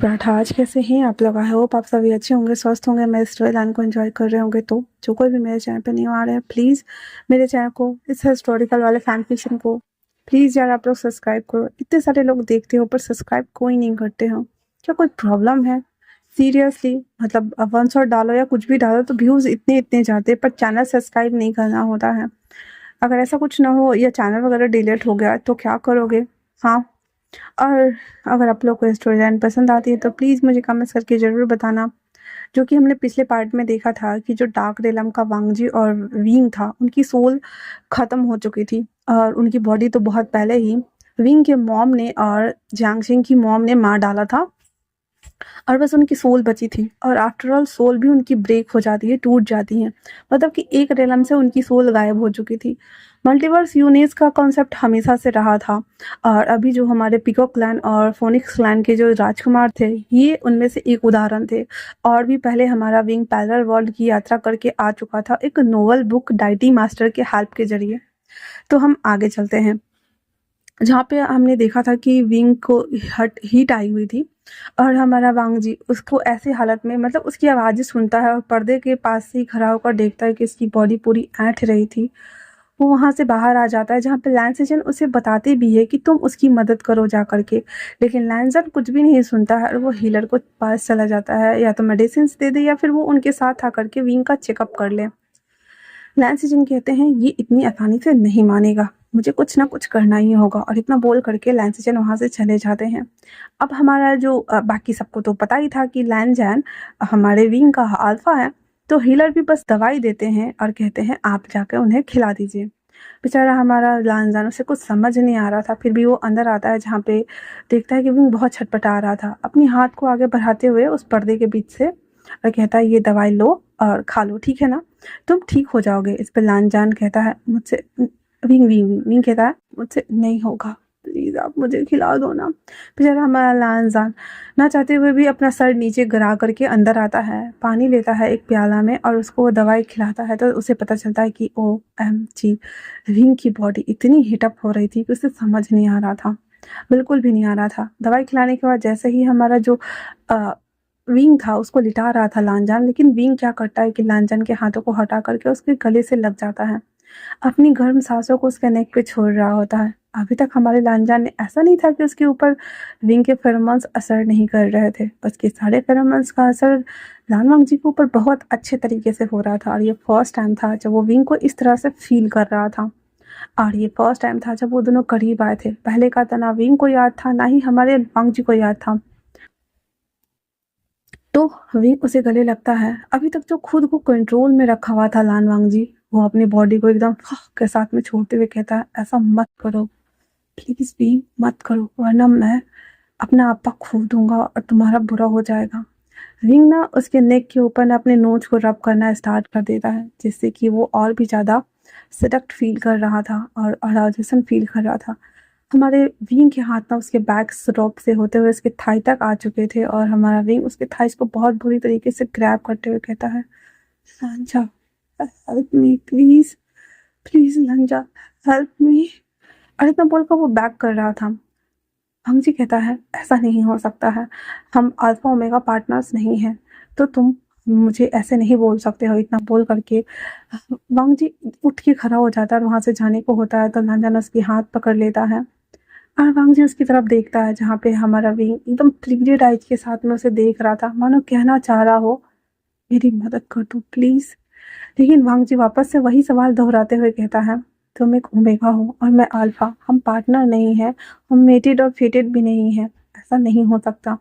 पराठा आज कैसे हैं आप लोग। आई होप आप सभी अच्छे होंगे, स्वस्थ होंगे, मेरे स्टोरी लाइन को एंजॉय कर रहे होंगे। तो जो कोई भी मेरे चैनल पे न्यू आ रहे हैं, प्लीज़ मेरे चैनल को, इस हिस्टोरिकल वाले फैन फिक्शन को प्लीज़ यार आप लोग सब्सक्राइब करो। इतने सारे लोग देखते हो पर सब्सक्राइब कोई नहीं करते हो, क्या कोई प्रॉब्लम है? सीरियसली, मतलब वन शॉट डालो या कुछ भी डालो तो व्यूज़ इतने इतने जाते हैं, पर चैनल सब्सक्राइब नहीं करना होता है। अगर ऐसा कुछ ना हो या चैनल वगैरह डिलीट हो गया तो क्या करोगे? हाँ। और अगर आप लोग को स्टोरी लाइन पसंद आती है तो प्लीज़ मुझे कमेंट्स करके ज़रूर बताना। जो कि हमने पिछले पार्ट में देखा था कि जो डार्क रेलम का वांगजी और विंग था, उनकी सोल ख़त्म हो चुकी थी और उनकी बॉडी तो बहुत पहले ही विंग के मॉम ने और जियांगशिंग की मॉम ने मार डाला था और बस उनकी सोल बची थी। और आफ्टर ऑल सोल भी उनकी ब्रेक हो जाती है, टूट जाती है, मतलब कि एक रेलम से उनकी सोल गायब हो चुकी थी। मल्टीवर्स यूनिवर्स का कॉन्सेप्ट हमेशा से रहा था और अभी जो हमारे पीकॉक क्लैन और फोनिक्स क्लैन के जो राजकुमार थे, ये उनमें से एक उदाहरण थे। और भी पहले हमारा विंग पैरेलल वर्ल्ड की यात्रा करके आ चुका था एक नोवेल बुक डाइटी मास्टर के हेल्प के जरिए। तो हम आगे चलते हैं, जहाँ पे हमने देखा था कि विंग को हट हीट आई हुई थी और हमारा वांगजी उसको ऐसी हालत में, मतलब उसकी आवाज़ें सुनता है और पर्दे के पास से ही खड़ा होकर देखता है कि इसकी बॉडी पूरी ऐंठ रही थी। वो वहाँ से बाहर आ जाता है, जहाँ पे लैंसेजन उसे बताते भी है कि तुम उसकी मदद करो जा करके, लेकिन लैंसर कुछ भी नहीं सुनता है और वो हीलर को पास चला जाता है, या तो मेडिसिन दे दे या फिर वो उनके साथ आकर के विंग का चेकअप कर ले। लैंसेजन कहते हैं ये इतनी आसानी से नहीं मानेगा, मुझे कुछ ना कुछ करना ही होगा, और इतना बोल करके लैंसेजन वहाँ से चले जाते हैं। अब हमारा जो बाकी सबको तो पता ही था कि लैनजैन हमारे विंग का अल्फा है, तो हीलर भी बस दवाई देते हैं और कहते हैं आप जाकर उन्हें खिला दीजिए। बेचारा हमारा लैनजैन, उसे कुछ समझ नहीं आ रहा था, फिर भी वो अंदर आता है, जहाँ पे देखता है कि विंग बहुत छटपटा रहा था, अपनी हाथ को आगे बढ़ाते हुए उस पर्दे के बीच से, और कहता है ये दवाई लो और खा लो, ठीक है ना, तुम ठीक हो जाओगे। इस पे लानजान कहता है मुझसे, विंग विंग विंग कहता है मुझसे नहीं होगा, प्लीज़ आप मुझे खिला दो ना। बेचारा हमारा लानजान ना चाहते हुए भी अपना सर नीचे गिरा करके अंदर आता है, पानी लेता है एक प्याला में और उसको वो दवाई खिलाता है। तो उसे पता चलता है कि ओ एम जी, विंग की बॉडी इतनी हीटअप हो रही थी कि उसे समझ नहीं आ रहा था, बिल्कुल भी नहीं आ रहा था। दवाई खिलाने के बाद जैसे ही हमारा जो विंग था उसको लिटा रहा था लानजान, लेकिन विंग क्या करता है कि लानजान के हाथों को हटा करके उसके गले से लग जाता है, अपनी गर्म सांसों को उसके नेक पे छोड़ रहा होता है। अभी तक हमारे लानजान ने, ऐसा नहीं था कि उसके ऊपर विंग के फेरोमोन्स असर नहीं कर रहे थे, उसके सारे फेरोमोन्स का असर लानवांग जी के ऊपर बहुत अच्छे तरीके से हो रहा था। और ये फर्स्ट टाइम था जब वो विंग को इस तरह से फील कर रहा था, और ये फर्स्ट टाइम था जब वो दोनों करीब आए थे। पहले का तो ना विंग को याद था ना ही हमारे वांग जी को याद था। तो विंग उसे गले लगता है। अभी तक जो खुद को कंट्रोल में रखा हुआ था लानवांग जी, वो अपनी बॉडी को एकदम के साथ में छोड़ते हुए कहता है ऐसा मत करो, प्लीज विंग मत करो, वरना मैं अपना आपा खो दूंगा और तुम्हारा बुरा हो जाएगा। विंग ना उसके नेक के ऊपर ना अपने नोच को रब करना स्टार्ट कर देता है, जिससे कि वो और भी ज़्यादा सडक्ट फील कर रहा था और अराजन फील कर रहा था। हमारे विंग के हाथ ना उसके बैक स्ट्रोप से होते हुए उसके थाई तक आ चुके थे, और हमारा विंग उसके थाइस को बहुत बुरी तरीके से ग्रैब करते हुए कहता है Lanja, help me please, please Lanja, help me. और इतना बोलकर वो बैक कर रहा था। जी कहता है ऐसा नहीं हो सकता है, हम अल्फा ओमेगा पार्टनर्स नहीं हैं, तो तुम मुझे ऐसे नहीं बोल सकते हो। इतना बोल करके वांग जी उठ के खड़ा हो जाता है और वहां से जाने को होता है, तो लंजन उसकी हाथ पकड़ लेता है और वांग जी उसकी तरफ देखता है, जहाँ पे हमारा विंग एकदम प्लीडेड आइज के साथ में उसे देख रहा था, मानो कहना चाह रहा हो मेरी मदद कर दो प्लीज। लेकिन वांग जी वापस से वही सवाल दोहराते हुए कहता है तुम एक ओमेगा हो और मैं अल्फा, हम पार्टनर नहीं है, हम मेटेड और फेटेड भी नहीं है, ऐसा नहीं हो सकता।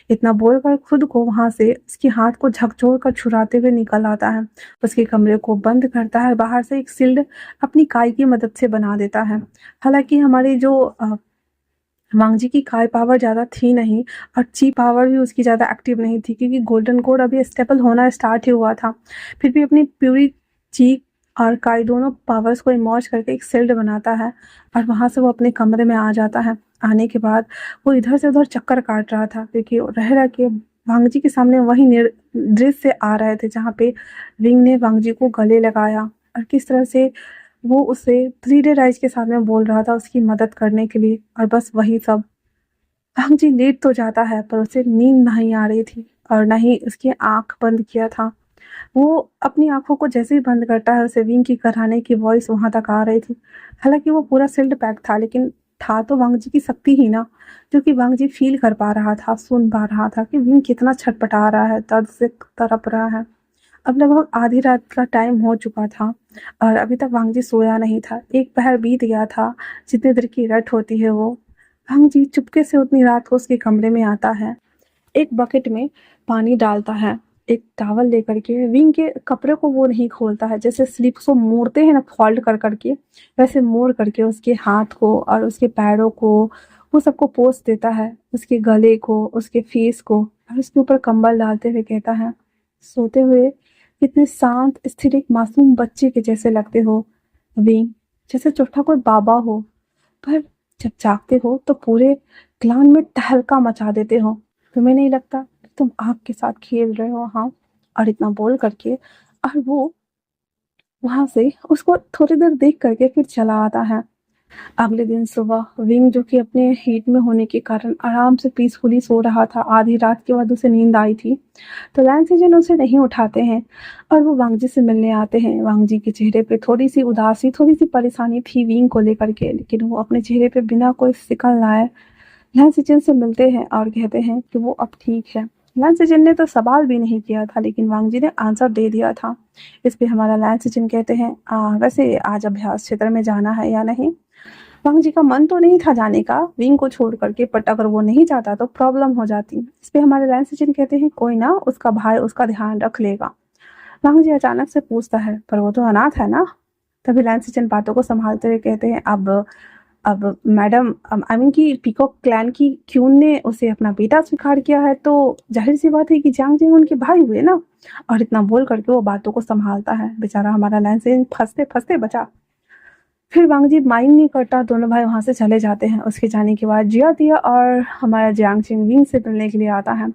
इतना बोलकर खुद को वहां से उसके हाथ को झकझोर कर छुड़ाते हुए निकल आता है, उसके कमरे को बंद करता है, बाहर से एक सील्ड अपनी काई की मदद से बना देता है। हालांकि हमारी जो वांगजी की काय पावर ज़्यादा थी नहीं और ची पावर भी उसकी ज़्यादा एक्टिव नहीं थी, क्योंकि गोल्डन कोड अभी स्टेबल होना स्टार्ट ही हुआ था। फिर भी अपनी प्यूरी ची और काय दोनों पावर्स को इमर्ज करके एक शील्ड बनाता है और वहाँ से वो अपने कमरे में आ जाता है। आने के बाद वो इधर से उधर चक्कर काट रहा था, क्योंकि रह रह के वांगजी के सामने वही दृश्य आ रहे थे, जहाँ पे विंग ने वांगजी को गले लगाया और किस तरह से वो उसे 3D राइज के साथ में बोल रहा था उसकी मदद करने के लिए, और बस वही सब। भांग जी लेट तो जाता है पर उसे नींद नहीं आ रही थी और न ही उसकी आंख बंद किया था। वो अपनी आंखों को जैसे ही बंद करता है उसे विंग की कराने की वॉइस वहां तक आ रही थी। हालांकि वो पूरा सिल्ड पैक था लेकिन था तो वांग जी की शक्ति ही ना, जो कि वांग जी फील कर पा रहा था, सुन पा रहा था कि विंग कितना छटपटा रहा है, दर्द से तड़प रहा है। अब लगभग आधी रात का टाइम हो चुका था और अभी तक वांग जी सोया नहीं था। एक पहर बीत गया था जितनी देर की रट होती है वो। वांग जी चुपके से उतनी रात को उसके कमरे में आता है, एक बकेट में पानी डालता है, एक टॉवल लेकर के विंग के कपड़े को वो नहीं खोलता है, जैसे स्लीव्स को मोड़ते हैं ना फोल्ड कर करके, वैसे मोड़ करके उसके हाथ को और उसके पैरों को वो सबको पोंछ देता है, उसके गले को, उसके फेस को, और उसके ऊपर कंबल डालते हुए कहता है, सोते हुए कितने शांत स्थिर एक मासूम बच्चे के जैसे लगते हो विंग, जैसे छोटा कोई बाबा हो, पर जब जागते हो तो पूरे क्लान में तहलका मचा देते हो। तुम्हें नहीं लगता कि तुम आग के साथ खेल रहे हो? हाँ। और इतना बोल करके और वो वहां से उसको थोड़ी देर देख करके फिर चला आता है। अगले दिन सुबह विंग, जो कि अपने हीट में होने के कारण आराम से पीसफुली सो रहा था, आधी रात के बाद उसे नींद आई थी, तो लैंसिजन उसे नहीं उठाते हैं और वो वांग जी से मिलने आते हैं। वांग जी के चेहरे पे थोड़ी सी उदासी, थोड़ी सी परेशानी थी विंग को लेकर के, लेकिन वो अपने चेहरे पे बिना कोई शिकन लाए लैंसिजन से मिलते हैं और कहते हैं कि वो अब ठीक है। लैंसिजन ने तो सवाल भी नहीं किया था लेकिन वांग जी ने आंसर दे दिया था। इस पे हमारा लैंसिजन कहते हैं, वैसे आज अभ्यास क्षेत्र में जाना है या नहीं? वांग जी का मन तो नहीं था जाने का विंग को छोड़ करके, बट अगर वो नहीं जाता तो प्रॉब्लम हो जाती। इस पे हमारे लैंसिजन कहते हैं, कोई ना, उसका भाई उसका ध्यान रख लेगा। वांग जी अचानक से पूछता है, पर वो तो अनाथ है ना? तभी लैंसिजन बातों को संभालते हुए कहते हैं, अब मैडम, आई मीन कि पीकॉक क्लैन की क्यून ने उसे अपना बेटा स्वीकार किया है तो जाहिर सी बात है कि जांग जिंग उनके भाई हुए ना। और इतना बोल करके वो बातों को संभालता है। बेचारा हमारा लैंसिजन फंसते फंसते बचा। फिर वांग जी माइंड नहीं करता, दोनों भाई वहां से चले जाते हैं। उसके जाने के बाद जिया दिया और हमारा जियांग चिंग विंग से मिलने के लिए आता है,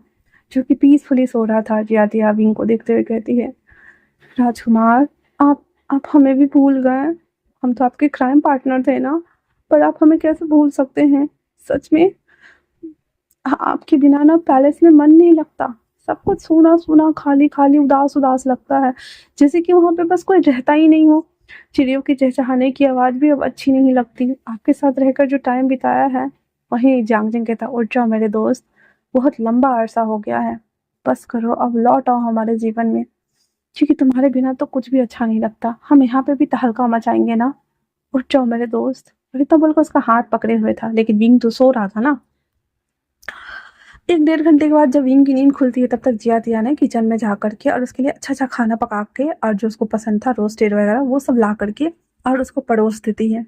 जो कि पीसफुली सो रहा था। जिया दिया विंग को देखते हुए कहती है, राजकुमार, आप हमें भी भूल गए? हम तो आपके क्राइम पार्टनर थे ना, पर आप हमें कैसे भूल सकते हैं? सच में आपके बिना ना पैलेस में मन नहीं लगता। सब कुछ सूना सूना, खाली खाली, उदास उदास लगता है, जैसे कि वहां पे बस कोई रहता ही नहीं हो। चिड़ियों की चहचहाने की आवाज भी अब अच्छी नहीं लगती। आपके साथ रहकर जो टाइम बिताया है। वहीं जियांग कहता, उठ जाओ मेरे दोस्त, बहुत लंबा अरसा हो गया है, बस करो, अब लौट आओ हमारे जीवन में, क्योंकि तुम्हारे बिना तो कुछ भी अच्छा नहीं लगता। हम यहाँ पे भी तहलका मचाएंगे ना, उठ जाओ मेरे दोस्त। और इतना बोलकर उसका हाथ पकड़े हुए था, लेकिन विंग तो सो रहा था ना। एक डेढ़ घंटे के बाद जब विंग की नींद खुलती है तब तक जिया तिया ने किचन में जा करके और उसके लिए अच्छा अच्छा खाना पका के और जो उसको पसंद था रोस्टेड वगैरह वो सब ला करके और उसको परोस देती है।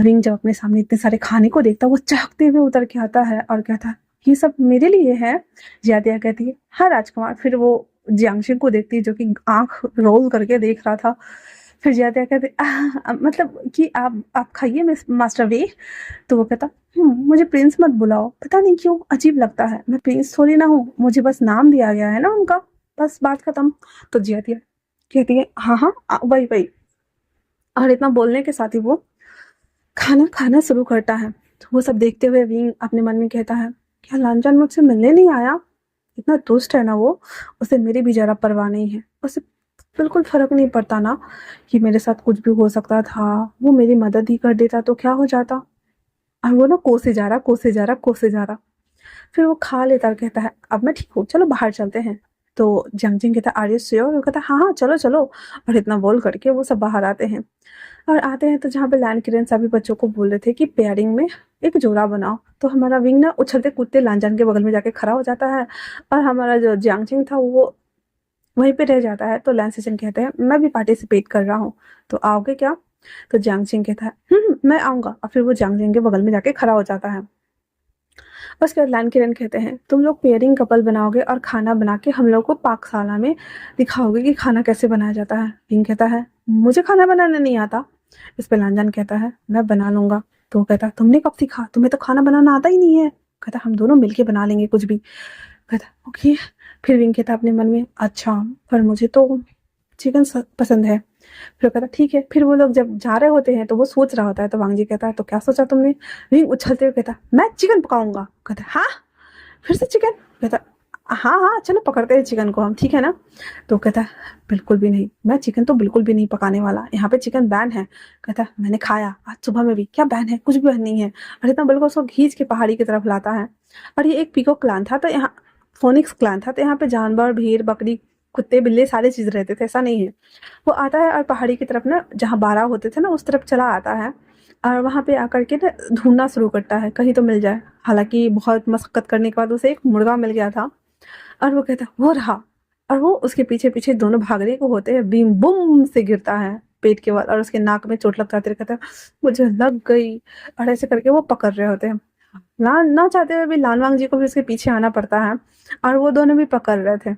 विंग जब अपने सामने इतने सारे खाने को देखता है वो चहकते हुए उतर के आता है और कहता है, ये सब मेरे लिए है? जिया तिया कहती है, हाँ राजकुमार। फिर वो जियांगशिंग को देखती है जो कि आंख रोल करके देख रहा था। फिर जिया तिया कहते, मतलब कि आप खाइए मास्टर वे। तो वो कहता, मुझे प्रिंस मत बुलाओ, पता नहीं क्यों अजीब लगता है, मैं प्रिंस थोड़ी ना हूँ, मुझे बस नाम दिया गया है ना उनका, बस बात खत्म। तो जिया तिया कहती है, हाँ हाँ, वही वही। और इतना बोलने के साथ ही वो खाना खाना शुरू करता है। तो वो सब देखते हुए विंग अपने मन में कहता है, क्या लांचन मुझसे मिलने नहीं आया? इतना दुष्ट है ना वो, उसे मेरी भी जरा परवाह नहीं है। उसे बिल्कुल फर्क नहीं पड़ता ना कि मेरे साथ कुछ भी हो सकता था। वो मेरी मदद ही कर देता तो क्या हो जाता। और वो ना कोसे जा रहा, कोसे जा रहा, कोसे जा रहा। फिर वो खा लेता और कहता है, अब मैं ठीक हूँ, चलो बाहर चलते हैं। तो जंगजिंग कहता है, आर यू श्योर? वो कहता है, हाँ हाँ, चलो चलो। और इतना बोल करके वो सब बाहर आते हैं। और आते हैं तो जहाँ पे लैंड किरण सभी बच्चों को बोल रहे थे कि पेयरिंग में एक जोड़ा बनाओ। तो हमारा विंग ना उछलते कूदते लांजान के बगल में जाके खड़ा हो जाता है और हमारा जो जियांगचिंग था वो वहीं पे रह जाता है। तो लैंसिजन कहते हैं, मैं भी पार्टिसिपेट कर रहा हूँ, तो आओगे क्या? तो जियांगचिंग कहता है, मैं आऊंगा। और फिर वो जियांगचिंग के बगल में जाके खड़ा हो जाता है। उसके बाद लैंड किरण कहते हैं, तुम लोग पेयरिंग कपल बनाओगे और खाना बना के हम लोग को पाकशाला में दिखाओगे कि खाना कैसे बनाया जाता है। विंग कहता है, मुझे खाना बनाना नहीं आता। इस पे लांजान कहता है, मैं बना लूंगा। तो वो कहता है, तुमने कब सीखा? तुम्हें तो खाना बनाना आता ही नहीं है। कहता, हम दोनों मिलके बना लेंगे कुछ भी। कहता, ओके। फिर विंग कहता अपने मन में, अच्छा, पर मुझे तो चिकन पसंद है। फिर कहता ठीक है। फिर वो लोग जब जा रहे होते हैं तो वो सोच रहा होता है, तो वांग जी कहता है तो क्या सोचा तुमने? विंग उछलते हुए कहता मैं चिकन पकाऊंगा। कहता हाँ, फिर से चिकन? कहता हाँ हाँ चलो पकड़ते हैं चिकन को हम, ठीक है ना? तो कहता है बिल्कुल भी नहीं, मैं चिकन तो बिल्कुल भी नहीं पकाने वाला, यहाँ पे चिकन बैन है। कहता है मैंने खाया आज सुबह में भी। क्या बैन है? कुछ भी बैन नहीं है। और इतना बिल्कुल उसको खींच के पहाड़ी की तरफ लाता है। और ये एक पीकॉक क्लान था, तो यहाँ फोनिक्स क्लान था, तो यहाँ पे जानवर, भेड़, बकरी, कुत्ते, बिल्ली सारे चीज रहते थे, ऐसा नहीं है। वो आता है और पहाड़ी की तरफ ना, जहाँ बारह होते थे ना, उस तरफ चला आता है। और वहाँ पे आकर के ना ढूंढना शुरू करता है कहीं तो मिल जाए। हालांकि बहुत मशक्कत करने के बाद उसे एक मुर्गा मिल गया था। और वो कहता वो रहा। और वो उसके पीछे पीछे दोनों भागने को होते हैं, बीम बुम से गिरता है पेट के बल, और उसके नाक में चोट लगता है। कहता है मुझे लग गई। और ऐसे करके वो पकड़ रहे होते हैं। ना ना चाहते हुए भी लानवांग जी को भी उसके पीछे आना पड़ता है, और वो दोनों भी पकड़ रहे थे।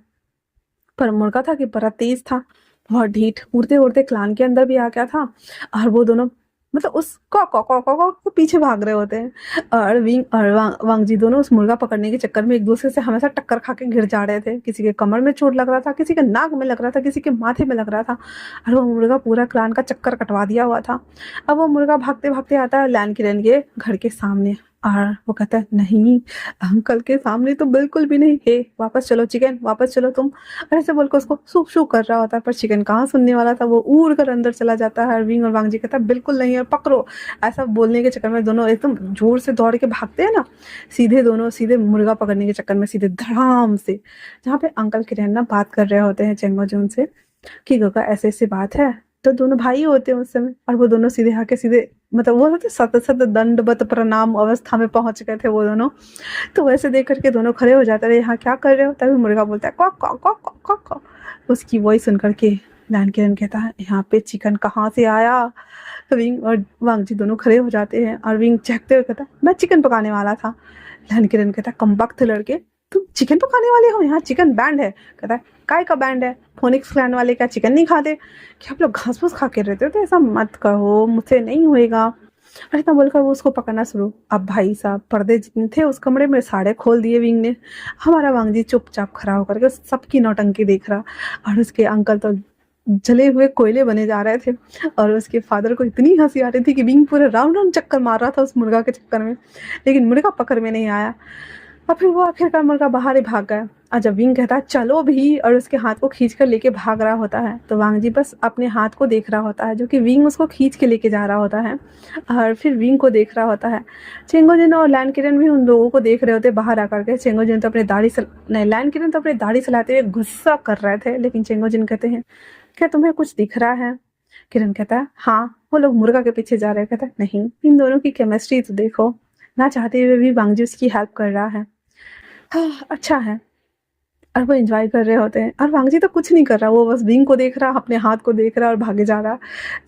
पर मुर्गा था कि बड़ा तेज था, बहुत ढीठ, उड़ते उड़ते क्लान के अंदर भी आ गया था। और वो दोनों मतलब उस को पीछे भाग रहे होते हैं। और विंग और वांग जी दोनों उस मुर्गा पकड़ने के चक्कर में एक दूसरे से हमेशा टक्कर खा के गिर जा रहे थे। किसी के कमर में चोट लग रहा था, किसी के नाक में लग रहा था, किसी के माथे में लग रहा था। और वो मुर्गा पूरा क्लान का चक्कर कटवा दिया हुआ था। अब वो मुर्गा भागते भागते आता है लैन किरण के घर के सामने। और वो कहता है नहीं, अंकल के सामने तो बिल्कुल भी नहीं। हे वापस चलो चिकन, वापस चलो तुम। और ऐसे बोल कर उसको शू शू कर रहा होता है, पर चिकन कहाँ सुनने वाला था। वो उड़ कर अंदर चला जाता है। विंग और वांग जी कहता है बिल्कुल नहीं, और पकड़ो। ऐसा बोलने के चक्कर में दोनों एकदम जोर से दौड़ के भागते हैं ना, सीधे दोनों सीधे मुर्गा पकड़ने के चक्कर में सीधे धड़ाम से, जहाँ पे अंकल किरण ना बात कर रहे होते हैं चेंगो जून से कि गोगा ऐसे ऐसी बात है। तो दोनों भाई होते हैं उस समय, और वो दोनों सीधे आके सीधे मतलब वो होते सत सत दंडवत प्रणाम अवस्था में पहुंच गए थे वो दोनों। तो वैसे देख करके दोनों खड़े हो जाते रहे, यहाँ क्या कर रहे हो? तभी मुर्गा बोलता है cock cock cock cock cock cock. उसकी वॉइस सुन करके लैन किरण कहता है यहाँ पे चिकन कहाँ से आया? विंग और वांग जी दोनों खड़े हो जाते हैं, और विंग चहकते हुए कहता मैं चिकन पकाने वाला था। लैन किरण कहता कमबख्त लड़के, तुम चिकन पकाने वाले हो? यहाँ चिकन बैंड है। कहता है काय का बैंड है? फोनिक्स क्लैन वाले क्या चिकन नहीं खाते? क्या आप लोग घास फूस खा के रहते हो? तो ऐसा मत कहो, मुझसे नहीं होएगा। और इतना बोलकर वो उसको पकड़ना शुरू। अब भाई साहब पर्दे जितने थे उस कमरे में सारे खोल दिए विंग ने। हमारा वांग जी चुपचाप खड़ा होकर के सबकी नौटंकी देख रहा। और उसके अंकल तो जले हुए कोयले बने जा रहे थे, और उसके फादर को इतनी हंसी आ रही थी कि विंग पूरे राउंड राउंड चक्कर मार रहा था उस मुर्गा के चक्कर में, लेकिन मुर्गा पकड़ में नहीं आया। और फिर वो आखिरकार मुर्गा बाहर ही भाग गया। और जब विंग कहता है चलो भी, और उसके हाथ को खींच कर लेके भाग रहा होता है, तो वांग जी बस अपने हाथ को देख रहा होता है, जो कि विंग उसको खींच के लेके जा रहा होता है। और फिर विंग को देख रहा होता है। चेंगोजिन और लैन किरण भी उन लोगों को देख रहे होते बाहर आकर के। चेंगोजिन तो अपने नहीं, लैन किरण तो अपनी दाढ़ी सलाते हुए गुस्सा कर रहे थे, लेकिन चेंगोजिन कहते हैं क्या तुम्हें कुछ दिख रहा है? किरण कहता है हाँ, वो लोग मुर्गा के पीछे जा रहे हैं। कहता है नहीं, इन दोनों की केमिस्ट्री तो देखो। ना चाहते हुए भी वांग जी उसकी हेल्प कर रहा है। हाँ, अच्छा है। और वो एंजॉय कर रहे होते हैं, और वांग जी तो कुछ नहीं कर रहा, वो बस विंग को देख रहा, अपने हाथ को देख रहा और भागे जा रहा।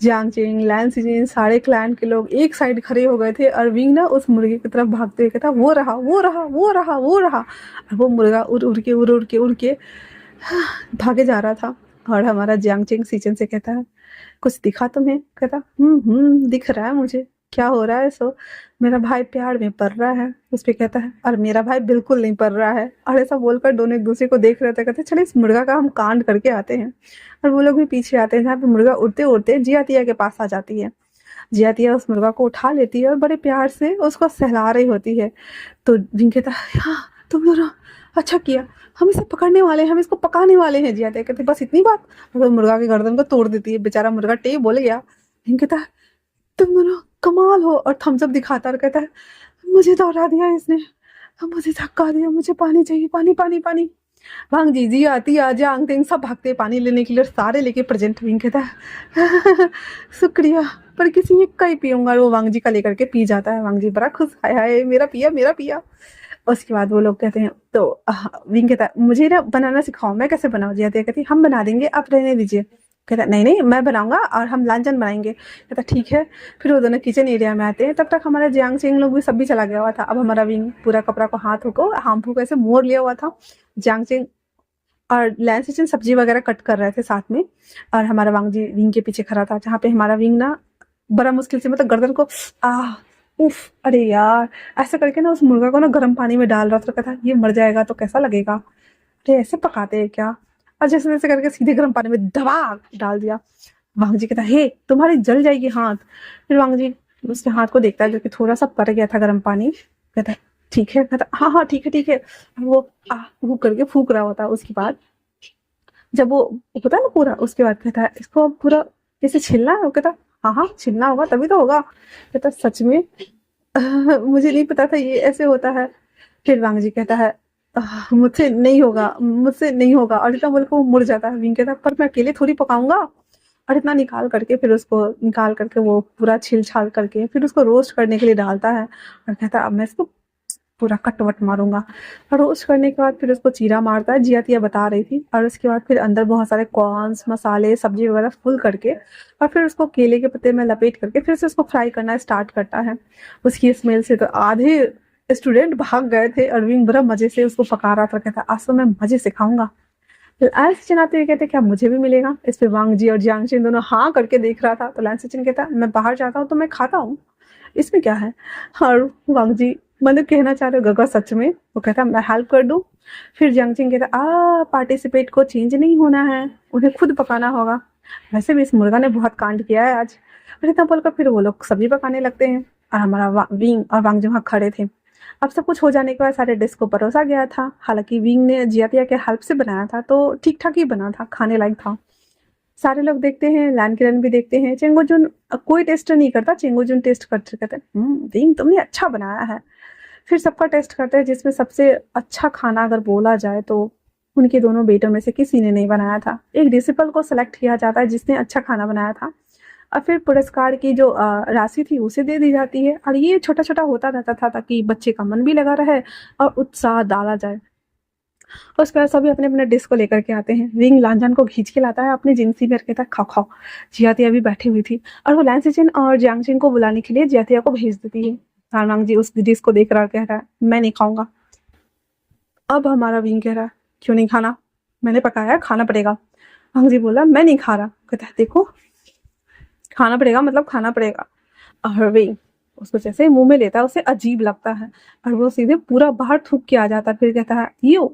जियांग चिंग, लैन सिजिन, सारे क्लैन के लोग एक साइड खड़े हो गए थे, और विंग ना उस मुर्गे की तरफ भागते हुए कहता वो रहा वो रहा वो रहा वो रहा। और वो मुर्गा उड़ के भागे जा रहा था। और हमारा जियांग चिंग सीचन से कहता है कुछ दिखा तुम्हें? कहता दिख रहा है मुझे। क्या हो रहा है? सो मेरा भाई प्यार में पड़ रहा है। उस पे कहता है और मेरा भाई बिल्कुल नहीं पड़ रहा है। और ऐसा बोलकर दोनों एक दूसरे को देख रहे थे। कहते चले इस मुर्गा का हम कांड करके आते हैं। और वो लोग भी पीछे आते हैं, जहाँ पे मुर्गा उड़ते उड़ते जियातिया के पास आ जाती है। जियातिया उस मुर्गा को उठा लेती है और बड़े प्यार से उसको सहला रही होती है। तो विंग कहता है हाँ तुम दोनों अच्छा किया, हम इसे पकड़ने वाले हैं, हम इसको पकाने वाले हैं। जियातिया कहते बस इतनी बात? वो मुर्गा के गर्दन को तोड़ देती है। बेचारा मुर्गा टे बोल गया। विंग कहता है तुम दोनों कमाल हो, और थम्स अप दिखाता और कहता है मुझे दौड़ा दिया इसने, अब मुझे धक्का दिया, मुझे पानी चाहिए, पानी पानी पानी। वांग जी आती आ जांग तेंग सब भागते पानी लेने के लिए, सारे लेके प्रेजेंट। विंग कहता है शुक्रिया, पर किसी एक का ही पीऊंगा। वो वांग जी का लेकर के पी जाता है। वांग जी बड़ा खुश, हाय हाय मेरा पिया मेरा पिया। उसके बाद वो लोग कहते हैं तो विंग कहता है मुझे ना बनाना सिखाओ, मैं कैसे बनाऊँ? जियातिया कहती हम बना देंगे, आप रहने दीजिए। कहता नहीं नहीं मैं बनाऊंगा और हम लांचन बनाएंगे। कहता ठीक है। फिर वो दोनों किचन एरिया में आते हैं। तब तक हमारा जियांग चिंग लोग भी सब भी चला गया हुआ था। अब हमारा विंग पूरा कपड़ा को हाथों को ऐसे मोड़ लिया हुआ था। जियांग चिंग और लैन सिचन सब्जी वगैरह कट कर रहे थे साथ में, और हमारा वांग जी विंग के पीछे खड़ा था, जहाँ पे हमारा विंग ना बड़ा मुश्किल से मतलब गर्दन को उफ अरे यार ऐसे करके ना उस मुर्गा को ना गर्म पानी में डाल रहा था। कहता ये मर जाएगा तो कैसा लगेगा, अरे ऐसे पकाते हैं क्या? और जैसे जैसे करके सीधे गर्म पानी में दबा डाल दिया। वांग जी कहता है, हे तुम्हारी जल जाएगी हाथ। फिर वांग जी उसके हाथ को देखता है जो कि थोड़ा सा पड़ गया था गर्म पानी। कहता है ठीक है, कहता हाँ हाँ ठीक है ठीक है। वो फूक करके फूक रहा होता है। उसके बाद जब वो होता है ना पूरा, उसके बाद कहता है इसको पूरा कैसे छिलना है। वो कहता हाँ हाँ छिलना होगा तभी तो होगा। कहता सच में मुझे नहीं पता था ये ऐसे होता है। फिर वांग जी कहता है मुझसे नहीं होगा मुझसे नहीं होगा, और इतना बोल के वो मुड़ जाता है। विंग कहता है पर मैं अकेले थोड़ी पकाऊंगा। और इतना निकाल करके फिर उसको निकाल करके वो पूरा छिल छाल करके फिर उसको रोस्ट करने के लिए डालता है। और कहता है अब मैं इसको पूरा कट-वट मारूँगा। और रोस्ट करने के बाद फिर उसको चीरा मारता है, जिया-तिया बता रही थी। और उसके बाद फिर अंदर बहुत सारे कॉर्न्स, मसाले, सब्ज़ी वगैरह फुल करके और फिर उसको केले के पत्ते में लपेट करके फिर से उसको फ्राई करना स्टार्ट करता है। उसकी स्मेल से तो आधे स्टूडेंट भाग गए थे। अरविंद बड़ा मज़े से उसको पका रहा था, कहता आज तो मैं मज़े से खाऊँगा। फिर लाल सचिन आते हुए कहते क्या मुझे भी मिलेगा? इस पे वांग जी और जियांग शी दोनों हाँ करके देख रहा था। तो लाल सचिन कहता मैं बाहर जाता हूँ तो मैं खाता हूँ, इसमें क्या है? और वांग जी मतलब कहना चाह रहे हो गगा सच में? वो कहता मैं हेल्प कर दूं। फिर जियांग कहता पार्टिसिपेट को चेंज नहीं होना है, उन्हें खुद पकाना होगा। वैसे भी इस मुर्गा ने बहुत कांड किया है आज। और इतना बोलकर फिर वो लोग सब्जी पकाने लगते हैं। और हमारा विंग और वांग जी वहाँ खड़े थे। अब सब कुछ हो जाने के बाद सारे डिश को परोसा गया था। हालांकि विंग ने जिया के हेल्प से बनाया था तो ठीक ठाक ही बना था, खाने लायक था। सारे लोग देखते हैं, लैन किरण भी देखते हैं। चेंगोजुन कोई टेस्ट नहीं करता, चेंगोजुन टेस्ट करते कहते विंग तुमने अच्छा बनाया है। फिर सबका टेस्ट करते हैं, जिसमें सबसे अच्छा खाना अगर बोला जाए तो उनके दोनों बेटों में से किसी ने नहीं बनाया था। एक डिसिपल को सेलेक्ट किया जाता है जिसने अच्छा खाना बनाया था, और फिर पुरस्कार की जो राशि थी उसे दे दी जाती है। और ये छोटा छोटा होता रहता था ताकि बच्चे का मन भी लगा रहे और उत्साह डाला जाए। उसके बाद सभी अपने अपने डिश को लेकर के आते हैं। विंग लांजान को खींच के लाता है अपनी जिंसी में, कहता है खाओ खाओ। जियातिया भी बैठी हुई थी और वो लैंसिचिन और जियांगचिन को बुलाने के लिए जियातिया को भेज देती है। तारवांग जी उस डिश को देख रहा कह रहा है मैं नहीं खाऊंगा। अब हमारा विंग कह रहा है क्यों नहीं खाना, मैंने पकाया है खाना पड़ेगा। वांग जी बोला मैं नहीं खा रहा। कहता है देखो खाना पड़ेगा मतलब खाना पड़ेगा। और विंग उसको जैसे मुंह में लेता है उसे अजीब लगता है और वो सीधे पूरा बाहर थूक के आ जाता है। फिर कहता है यो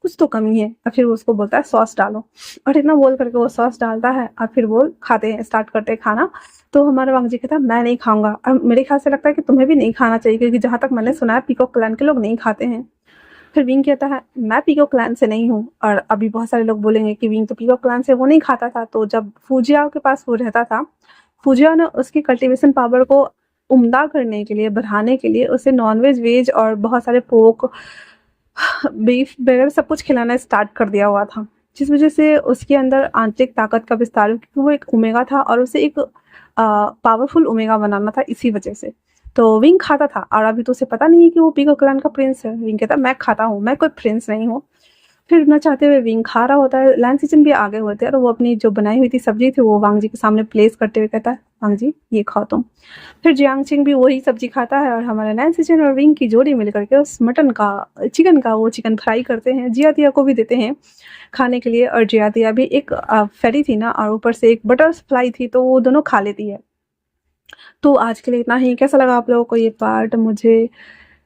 कुछ तो कमी है। और फिर उसको बोलता है सॉस डालो। और इतना बोल करके वो सॉस डालता है और फिर वो खाते हैं, स्टार्ट करते हैं खाना। तो हमारा वांग जी कहता है मैं नहीं खाऊंगा, और मेरे ख्याल से लगता है कि तुम्हें भी नहीं खाना चाहिए, क्योंकि जहां तक मैंने सुना है पीकॉक क्लैन के लोग नहीं खाते हैं। फिर विंग कहता है मैं पीकॉक क्लैन से नहीं हूँ। और अभी बहुत सारे लोग बोलेंगे कि विंग तो पीकॉक क्लैन से वो नहीं खाता था। तो जब फूजिया के पास वो रहता था, फूजिया ने उसकी कल्टीवेशन पावर को उम्दा करने के लिए, बढ़ाने के लिए उसे नॉनवेज, वेज और बहुत सारे पोक, बीफ वगैरह सब कुछ खिलाना स्टार्ट कर दिया हुआ था, जिस वजह से उसके अंदर आंतरिक ताकत का विस्तार हो, क्योंकि वो एक ओमेगा था और उसे एक पावरफुल ओमेगा बनाना था इसी वजह से। तो विंग खाता था और अभी तो उसे पता नहीं है कि वो पीकॉक क्लैन का प्रिंस है। विंग कहता मैं खाता हूँ, मैं कोई प्रिंस नहीं हूँ। फिर न चाहते हुए विंग खा रहा होता है। लैन सिचन भी आगे होते हैं और वो अपनी जो बनाई हुई थी सब्जी थी वो वांग जी के सामने प्लेस करते हुए कहता है वांग जी ये खाओ तुम। फिर जियांगचिंग भी वही सब्जी खाता है और हमारे लैन सिचन और विंग की जोड़ी मिल करके उस मटन का, चिकन का वो चिकन फ्राई करते हैं। जियातिया को भी देते हैं खाने के लिए, और जियातिया भी एक फेरी थी ना और ऊपर से एक बटरफ्लाई थी, तो वो दोनों खा लेती है। तो आज के लिए इतना ही। कैसा लगा आप लोगों को ये पार्ट मुझे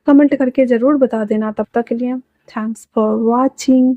कमेंट करके ज़रूर बता देना। तब तक के लिए थैंक्स फॉर वॉचिंग।